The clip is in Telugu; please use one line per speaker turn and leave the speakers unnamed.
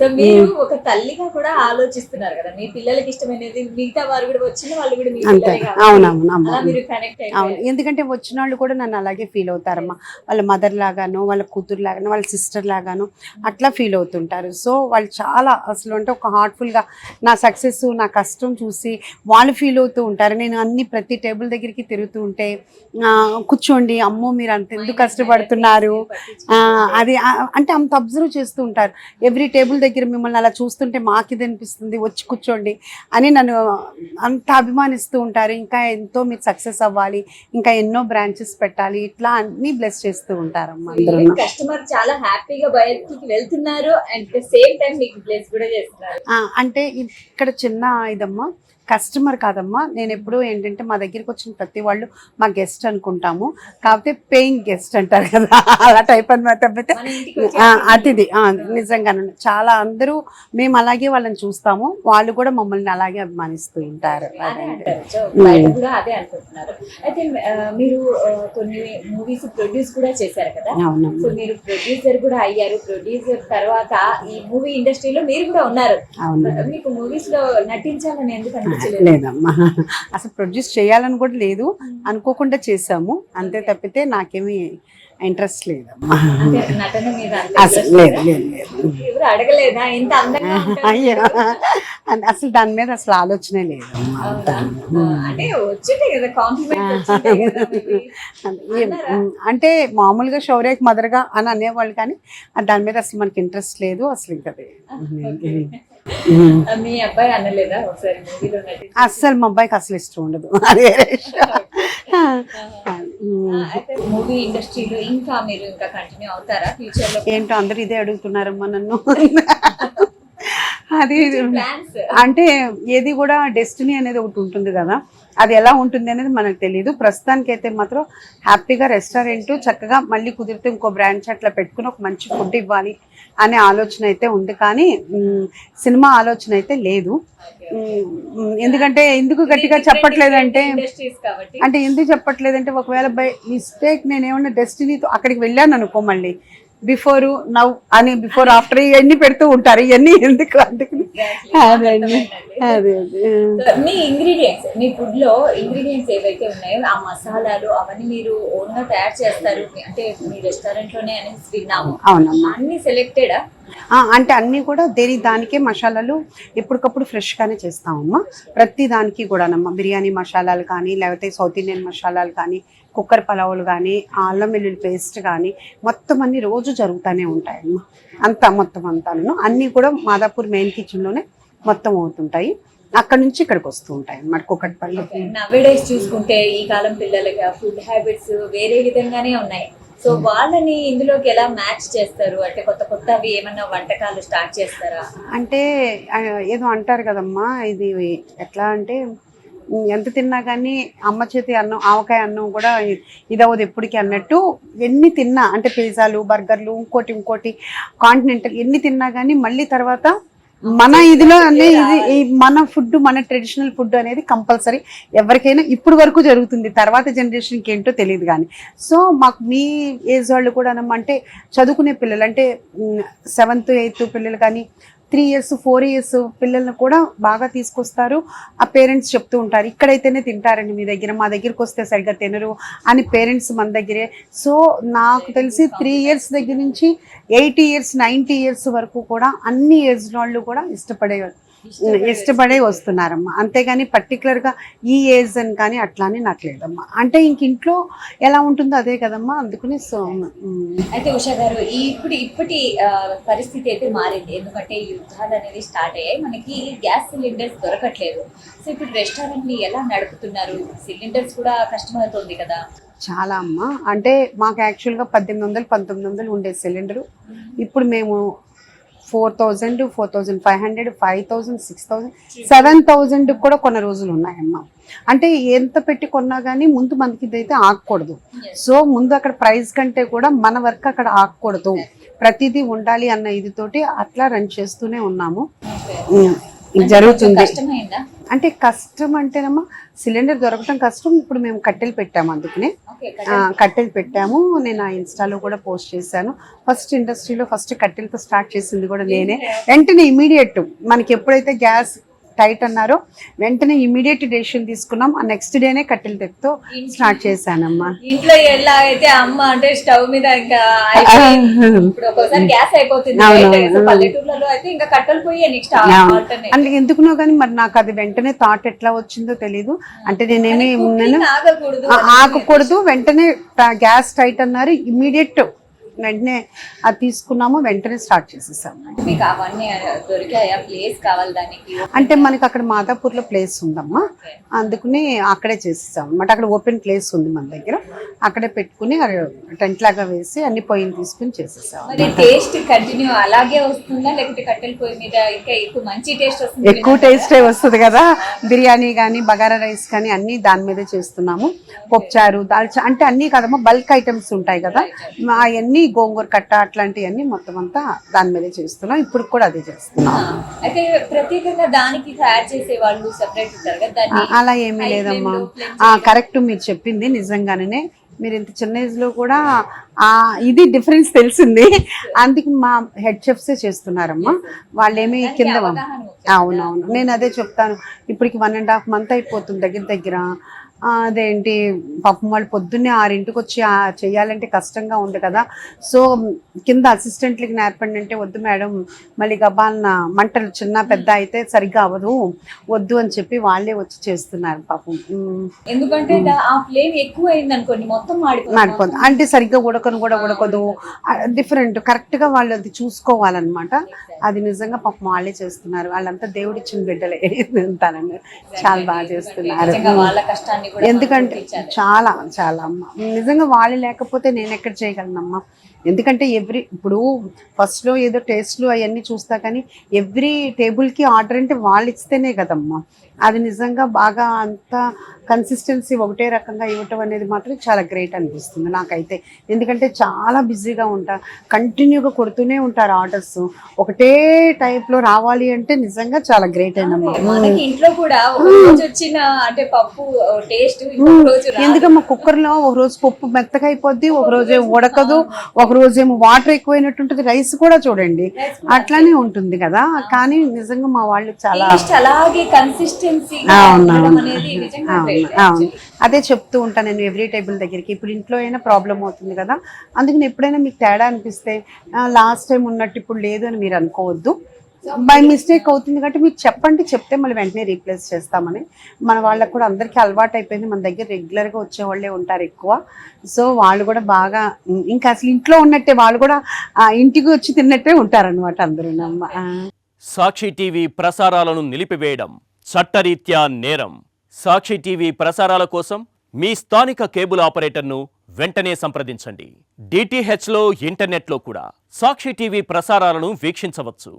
సో మీరు ఒక తల్లిగా కూడా ఆలోచిస్తున్నారు కదా, మీ పిల్లలకి ఇష్టమైనది మిగతా వారు కూడా వచ్చిన వాళ్ళు కూడా మీ
అంతే.
పిల్లలే కాబట్టి
అవునవును
అలా మీరు కనెక్ట్
అవును,
అయిపోయారు.
ఎందుకంటే వచ్చిన వాళ్ళు కూడా నన్ను అలాగే ఫీల్ అవుతారమ్మా. వాళ్ళ మదర్ లాగాను, వాళ్ళ కూతురు లాగాను, వాళ్ళ సిస్టర్ లాగాను అట్లా ఫీల్ అవుతుంటారు. సో వాళ్ళు చాలా అసలు అంటే ఒక హార్ట్ఫుల్గా నా సక్సెస్, నా కష్టం చూసి వాళ్ళు ఫీల్ అవుతూ ఉంటారు. నేను అన్ని ప్రతి టేబుల్ దగ్గరికి తిరుగుతూ ఉంటే కూర్చోండి, అమ్మో మీరు అంత ఎందుకు కష్టపడుతున్నారు అది అంటే అంత అబ్జర్వ్ చేస్తూ ఉంటారు. ఎవ్రీ టేబుల్ దగ్గర మిమ్మల్ని అలా చూస్తుంటే మాకు ఇది అనిపిస్తుంది, వచ్చి కూర్చోండి అని నన్ను అంత అభిమానిస్తూ ఉంటారు. ఇంకా ఎంతో మీరు సక్సెస్ అవ్వాలి, ఇంకా ఎన్నో బ్రాంచెస్ పెట్టాలి, ఇట్లా అన్ని బ్లెస్ చేస్తూ ఉంటారమ్మా అందరూ.
కస్టమర్ చాలా హ్యాపీగా బయటికి వెళ్తున్నారు అండ్ సేమ్ టైం మీకు బ్లెస్ కూడా చేస్తున్నారు.
అంటే ఇక్కడ చిన్న ఇదమ్మా, కస్టమర్ కాదమ్మా. నేను ఎప్పుడూ ఏంటంటే మా దగ్గరికి వచ్చిన ప్రతి వాళ్ళు మా గెస్ట్ అనుకుంటాము, కాకపోతే పేయింగ్ గెస్ట్ అంటారు కదా, అలా టైప్ అనమాట. తప్పితే అతిథి నిజంగానే చాలా అందరూ మేము అలాగే వాళ్ళని చూస్తాము, వాళ్ళు కూడా మమ్మల్ని అలాగే అభిమానిస్తూ ఉంటారు.
అదే అనుకుంటున్నారు. అయితే మీరు కొన్ని మూవీస్ ప్రొడ్యూస్ కూడా చేశారు కదా, సో మీరు ప్రొడ్యూసర్ కూడా అయ్యారు. ప్రొడ్యూసర్ తర్వాత ఈ మూవీ ఇండస్ట్రీలో మీరు కూడా ఉన్నారు. మీకు మూవీస్ లో నటించాలని ఎందుకు అనిపించలేదు?
లేదమ్మా, అసలు ప్రొడ్యూస్ చేయాలని కూడా లేదు, అనుకోకుండా చేసాము అంతే తప్పితే నాకేమీ ఇంట్రెస్ట్ లేదమ్మా. అసలు లేదు లేదు లేదు,
అడగలేదా ఇంత అందంగా
అయ్యో అసలు దాని మీద అసలు ఆలోచనే లేదు. అంటే మామూలుగా శౌర్యకి మదర్గా అని అనేవాళ్ళు, కానీ దాని మీద అసలు మనకి ఇంట్రెస్ట్ లేదు అసలు. ఇంకా
మీ అబ్బాయి అనలేదా ఒకసారి మూవీలో?
అస్సలు మా అబ్బాయికి అసలు ఇష్టం ఉండదు.
మూవీ ఇండస్ట్రీలో ఇంకా మీరు ఇంకా కంటిన్యూ అవుతారా ఫ్యూచర్ లో?
ఏంటో అందరు ఇదే అడుగుతున్నారమ్మా నన్ను. అది అంటే ఏది కూడా డెస్టినీ అనేది ఒకటి ఉంటుంది కదా, అది ఎలా ఉంటుంది అనేది మనకు తెలియదు. ప్రస్తుతానికి అయితే మాత్రం హ్యాపీగా రెస్టారెంట్ చక్కగా మళ్ళీ కుదిరితే ఇంకో బ్రాంచ్ అట్లా పెట్టుకుని ఒక మంచి ఫుడ్ ఇవ్వాలి అనే ఆలోచన అయితే ఉంది, కానీ సినిమా ఆలోచన అయితే లేదు. ఎందుకంటే ఎందుకు గట్టిగా చెప్పట్లేదంటే ఎందుకు చెప్పట్లేదంటే ఒకవేళ బై మిస్టేక్ నేను ఏమన్నా డెస్టినీతో అక్కడికి వెళ్ళాను అనుకో, మళ్ళీ బిఫోర్ నవ్ అని బిఫోర్ ఆఫ్టర్ ఇవన్నీ పెడుతూ ఉంటారు, ఇవన్నీ ఎందుకు అందుకని. అదండి అదే
మీ ఇంగ్రీడియంట్స్, మీ ఫుడ్ లో ఇంగ్రీడియంట్స్ ఏవైతే ఉన్నాయో ఆ మసాలాలు అవన్నీ మీరు ఓన్ గా తయారు చేస్తారు అంటే మీ రెస్టారెంట్ లోనే అని విన్నాము.
అవునమ్మా,
అన్ని సెలెక్టెడా?
అంటే అన్నీ కూడా దానికే మసాలాలు ఎప్పటికప్పుడు ఫ్రెష్గానే చేస్తామమ్మా. ప్రతి దానికి కూడానమ్మా, బిర్యానీ మసాలాలు కానీ, లేకపోతే సౌత్ ఇండియన్ మసాలాలు కానీ, కుక్కర్ పలావులు కానీ, అల్లం వెల్లుల్లి పేస్ట్ కానీ, మొత్తం అన్ని రోజు జరుగుతూనే ఉంటాయమ్మా. మొత్తం అంతాను అన్నీ కూడా మాదాపూర్ మెయిన్ కిచెన్లోనే మొత్తం అవుతుంటాయి. అక్కడ నుంచి ఇక్కడికి వస్తూ ఉంటాయి అన్నమాట కుక్కట్పల్లి.
నవేడేస్ చూసుకుంటే ఈ కాలం పిల్లలకి ఫుడ్ హ్యాబిట్స్ వేరే విధంగానే ఉన్నాయి. సో వాళ్ళని ఇందులోకి ఎలా మ్యాచ్ చేస్తారు? అంటే కొత్త కొత్తవి ఏమన్నా వంటకాలు స్టార్ట్ చేస్తారా?
అంటే ఏదో అంటారు కదమ్మా, ఇది ఎట్లా అంటే ఎంత తిన్నా కానీ అమ్మ చేతి అన్నం, ఆవకాయ అన్నం కూడా ఇదవదు ఎప్పటికీ అన్నట్టు. ఎన్ని తిన్నా అంటే పిజ్జాలు, బర్గర్లు, ఇంకోటి కాంటినెంటల్ ఎన్ని తిన్నా కానీ మళ్ళీ తర్వాత మన ఇదిలో ఇది మన ఫుడ్, మన ట్రెడిషనల్ ఫుడ్ అనేది కంపల్సరీ ఎవరికైనా ఇప్పుడు వరకు జరుగుతుంది. తర్వాత జనరేషన్కి ఏంటో తెలియదు కానీ. సో మాకు మీ ఏజ్ వాళ్ళు కూడా అంటే చదువుకునే పిల్లలు అంటే 7th 8th పిల్లలు కానీ 3 years 4 years పిల్లల్ని కూడా బాగా తీసుకొస్తారు. ఆ పేరెంట్స్ చెప్తూ ఉంటారు ఇక్కడైతేనే తింటారండి మీ దగ్గర, మా దగ్గరికి వస్తే సరిగ్గా తినరు అని పేరెంట్స్ మన దగ్గరే. సో నాకు తెలిసి 3 years దగ్గర నుంచి 80 years 90 years వరకు కూడా అన్ని ఏజ్ వాళ్ళు కూడా ఇష్టపడే వస్తున్నారమ్మా. అంతేగాని పర్టికులర్గా ఈ ఏజ్ అని కానీ అట్లానే నాకు లేదమ్మా. అంటే ఇంక ఇంట్లో ఎలా ఉంటుందో అదే కదమ్మా, అందుకని. సో
అయితే ఉషా గారు ఇప్పటి పరిస్థితి అయితే మారింది, ఎందుకంటే యుద్ధాలు అనేది స్టార్ట్ అయ్యాయి, మనకి గ్యాస్ సిలిండర్స్ దొరకట్లేదు. సో ఇప్పుడు రెస్టారెంట్ ని ఎలా నడుపుతున్నారు? సిలిండర్స్ కూడా కష్టమవుతుంది కదా.
చాలా అమ్మా, అంటే మాకు యాక్చువల్గా 1800 1900 ఉండే సిలిండరు ఇప్పుడు మేము 4000 4500 5000 6000 7000 కూడా కొన్ని రోజులు ఉన్నాయమ్మా. అంటే ఎంత పెట్టి కొన్నా కానీ ముందు మనకి ఇదైతే ఆగకూడదు. సో ముందు అక్కడ ప్రైస్ కంటే కూడా మన వర్క్ అక్కడ ఆగకూడదు, ప్రతిదీ ఉండాలి అన్న ఇదితోటి అట్లా రన్ చేస్తూనే ఉన్నాము. జరుగుతుంది. అంటే కష్టం అంటేనమ్మా సిలిండర్ దొరకటం కష్టం. ఇప్పుడు మేము కట్టెలు పెట్టాము, అందుకనే
ఓకే
కట్టెలు పెట్టాము. నేను ఆ ఇన్స్టాలో కూడా పోస్ట్ చేశాను. ఫస్ట్ ఇండస్ట్రీలో ఫస్ట్ కట్టెలతో స్టార్ట్ చేసింది కూడా నేనే. వెంటనే ఇమీడియట్ మనకి ఎప్పుడైతే గ్యాస్ టైట్ అన్నారో వెంటనే ఇమీడియట్ డెసిషన్ తీసుకున్నాం. ఆ నెక్స్ట్ డేనే కట్టెల తెప్పితో స్టార్ట్ చేశానమ్మా.
ఇంట్లో ఎలా అయితే అమ్మ అంటే స్టవ్ మీద ఇంకా ఇప్పుడు ఒక్కోసారి గ్యాస్ అయిపోతుంది. సో పల్లెటూర్లలో అయితే ఇంకా కట్టెలు పోయి నెక్స్ట్
అంటే ఎందుకునో కానీ మరి నాకు అది వెంటనే థాట్ ఎట్లా వచ్చిందో తెలీదు. అంటే నేనేమి ఆగకూడదు, వెంటనే గ్యాస్ టైట్ అన్నారు, ఇమీడియట్ వెంటనే అది తీసుకున్నాము, వెంటనే స్టార్ట్ చేసేసాము.
మీకు అవన్నీ దొరికాయా? ప్లేస్ కావాలి దానికి?
అంటే మనకి అక్కడ మాదాపూర్లో ప్లేస్ ఉందమ్మా, అందుకని అక్కడే చేసేసాము అనమాట. అక్కడ ఓపెన్ ప్లేస్ ఉంది మన దగ్గర, అక్కడే పెట్టుకుని టెంట్ లాగా వేసి అన్ని పొయ్యిలు తీసుకుని చేసేసాము.
మరి టేస్ట్ కంటిన్యూ అలాగే వస్తుందా, లేకపోతే కట్టెల పొయ్యి మీద ఇంకా ఎక్కువ మంచి టేస్ట్ వస్తుంది?
ఎక్కువ టేస్టే వస్తుంది కదా. బిర్యానీ కానీ బగారా రైస్ కానీ అన్ని దాని మీదే చేస్తున్నాము. పప్పుచారు, దాల్చా అంటే అన్నీ కదమ్మా, బల్క్ ఐటమ్స్ ఉంటాయి కదా, అవన్నీ గోంగూర కట్ట అట్లాంటివన్నీ మొత్తం అంతా దాని మీదే చేస్తున్నాం. ఇప్పుడు కూడా అదే చేస్తున్నాం.
అయితే ప్రత్యేకంగా దానికి తయారు చేసే వాళ్ళు సెపరేట్ ఉంటారు కదా?
అలా ఏమీ లేదమ్మా. కరెక్ట్, మీరు చెప్పింది నిజంగానే. మీరు ఇంత చిన్న ఏజ్ లో కూడా ఇది డిఫరెన్స్ తెలిసింది. అందుకు మా హెడ్ చెఫ్సే చేస్తున్నారమ్మా, వాళ్ళేమి కింద. అవునవును, నేను అదే చెప్తాను. ఇప్పటికి 1.5 month అయిపోతుంది దగ్గర దగ్గర. అదేంటి పాపం వాళ్ళు పొద్దున్నే 6ంటికి వచ్చి చేయాలంటే కష్టంగా ఉంది కదా. సో కింద అసిస్టెంట్లకి నేర్పండి అంటే వద్దు మేడం, మళ్ళీ గబాలన మంటలు చిన్న పెద్ద అయితే సరిగ్గా అవ్వదు, వద్దు అని చెప్పి వాళ్ళే వచ్చి చేస్తున్నారు పాపం.
ఎందుకంటే ఆ ఫ్లేమ్ ఎక్కువ అయింది అనుకోండి, మొత్తం
మాడిపోతుంది. అంటే సరిగ్గా ఉడకదు, డిఫరెంట్ కరెక్ట్గా వాళ్ళు అది చూసుకోవాలన్నమాట. అది నిజంగా పాపం వాళ్ళే చేస్తున్నారు. వాళ్ళంతా దేవుడిచ్చిన బిడ్డలే అంతానండి, చాలా బాగా చేస్తున్నారు.
వాళ్ళ కష్టాన్ని
ఎందుకంటే చాలా చాలా అమ్మ, నిజంగా వాళ్ళు లేకపోతే నేను ఎక్కడ చేయగలనమ్మా. ఎందుకంటే ఇప్పుడు ఫస్ట్లో ఏదో టేస్ట్లు అవన్నీ చూస్తా, కానీ ఎవ్రీ టేబుల్కి ఆర్డర్ అంటే వాళ్ళు ఇస్తేనే కదమ్మా. అది నిజంగా బాగా అంత కన్సిస్టెన్సీ ఒకటే రకంగా ఇవ్వటం అనేది మాత్రం చాలా గ్రేట్ అనిపిస్తుంది నాకైతే. ఎందుకంటే చాలా బిజీగా ఉంటా, కంటిన్యూగా కొడుతూనే ఉంటారు ఆర్డర్స్, ఒకటే టైప్లో రావాలి అంటే నిజంగా చాలా గ్రేట్ అయినమ్మా.
ఇంట్లో కూడా వచ్చిన అంటే పప్పు టేస్ట్
ఎందుకమ్మా, కుక్కర్లో ఒక రోజు పప్పు మెత్తగా అయిపోద్ది, ఒక రోజు ఉడకదు, ఒక రోజు ఏమో వాటర్ ఎక్కువైనట్టుంటుంది, రైస్ కూడా చూడండి అట్లానే ఉంటుంది కదా. కానీ నిజంగా మా వాళ్ళు చాలా
అలాగే కన్సిస్టెన్సీ.
అవును, అదే చెప్తూ ఉంటాను నేను ఎవ్రీ టేబుల్ దగ్గరికి. ఇప్పుడు ఇంట్లో అయినా ప్రాబ్లం అవుతుంది కదా, అందుకని ఎప్పుడైనా మీకు తేడా అనిపిస్తే లాస్ట్ టైం ఉన్నట్టు ఇప్పుడు లేదు అని మీరు అనుకోవద్దు. బై మిస్టేక్ అవుతుంది కాబట్టి మీరు చెప్పండి, చెప్తే మళ్ళీ వెంటనే రీప్లేస్ చేస్తామని. మన వాళ్ళకు కూడా అందరికీ అలవాటు అయిపోయింది, మన దగ్గర రెగ్యులర్గా వచ్చేవాళ్ళే ఉంటారు ఎక్కువ. సో వాళ్ళు కూడా బాగా ఇంకా అసలు ఇంట్లో ఉన్నట్టే, వాళ్ళు కూడా ఇంటికి వచ్చి తిన్నట్టే ఉంటారనమాట అందరూ.
సాక్షి టీవీ ప్రసారాలను నిలిపివేయడం చట్టరీత్యా నేరం. సాక్షి టీవీ ప్రసారాల కోసం మీ స్థానిక కేబుల్ ఆపరేటర్ను వెంటనే సంప్రదించండి. DTHలో ఇంటర్నెట్లో కూడా సాక్షి టీవీ ప్రసారాలను వీక్షించవచ్చు.